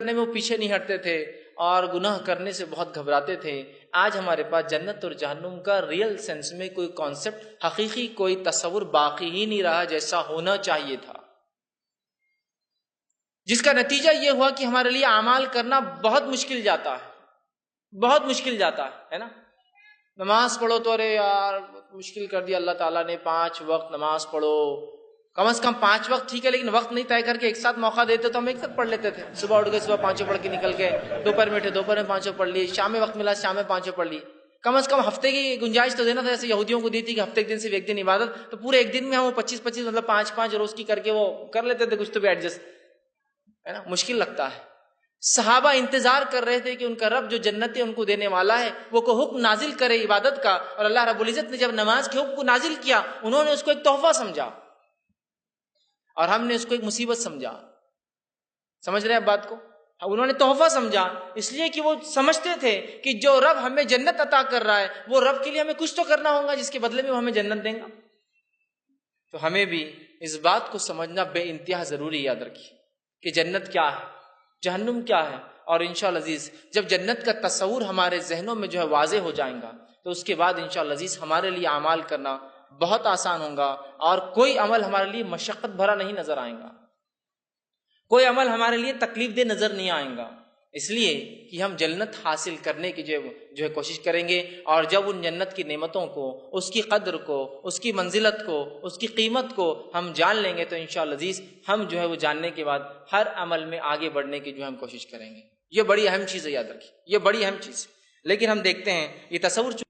میں وہ پیچھے نہیں ہٹتے تھے اور گناہ کرنے سے بہت گھبراتے تھے. آج ہمارے پاس جنت اور جہنم کا ریئل سینس میں کوئی کانسیپٹ، حقیقی کوئی تصور باقی ہی نہیں رہا جیسا ہونا چاہیے تھا، جس کا نتیجہ یہ ہوا کہ ہمارے لیے اعمال کرنا بہت مشکل جاتا ہے، بہت مشکل جاتا ہے نا. نماز پڑھو تو ارے یار مشکل کر دیا اللہ تعالیٰ نے، 5 وقت نماز پڑھو، کم از کم 5 وقت ٹھیک ہے، لیکن وقت نہیں طے کر کے ایک ساتھ موقع دیتے تو ہم ایک ساتھ پڑھ لیتے تھے. صبح اٹھ گئے، صبح 5 پڑھ کے نکل گئے، دوپہر میں اٹھے، دوپہر میں 5 پڑھ لی، شام میں وقت ملا شام میں 5 پڑھ لی. کم از کم ہفتے کی گنجائش تو دینا تھا، جیسے یہودیوں کو دی تھی کہ ہفتے ایک دن صرف ایک دن عبادت، تو پورے ایک دن میں ہم 25 مطلب 5 روز کی کر کے وہ کر لیتے تھے کچھ تو بھی ایڈجسٹ، ہے نا. مشکل لگتا ہے. صحابہ انتظار کر رہے تھے کہ ان کا رب جو جنت ان کو دینے والا ہے وہ کو حکم نازل کرے عبادت کا، اور اللہ رب العزت نے جب نماز کے حکم کو نازل کیا انہوں نے اس کو ایک تحفہ سمجھا اور ہم نے اس کو ایک مصیبت سمجھا. سمجھ رہے ہیں بات کو؟ انہوں نے تحفہ سمجھا اس لیے کہ وہ سمجھتے تھے کہ جو رب ہمیں جنت عطا کر رہا ہے وہ رب کے لیے ہمیں کچھ تو کرنا ہوگا جس کے بدلے میں وہ ہمیں جنت دیں گا. تو ہمیں بھی اس بات کو سمجھنا بے انتہا ضروری یاد رکھیے کہ جنت کیا ہے، جہنم کیا ہے. اور انشاءاللہ عزیز جب جنت کا تصور ہمارے ذہنوں میں جو ہے واضح ہو جائیں گا تو اس کے بعد انشاءاللہ عزیز ہمارے لیے اعمال کرنا بہت آسان ہوگا، اور کوئی عمل ہمارے لیے مشقت بھرا نہیں نظر آئے گا، کوئی عمل ہمارے لیے تکلیف دہ نظر نہیں آئے گا. اس لیے کہ ہم جنت حاصل کرنے کی جو ہے کوشش کریں گے، اور جب ان جنت کی نعمتوں کو، اس کی قدر کو، اس کی منزلت کو، اس کی قیمت کو ہم جان لیں گے تو انشاءاللہ عزیز ہم جو ہے وہ جاننے کے بعد ہر عمل میں آگے بڑھنے کی جو ہے ہم کوشش کریں گے. یہ بڑی اہم چیز ہے، یاد رکھیے یہ بڑی اہم چیز ہے. لیکن ہم دیکھتے ہیں یہ تصور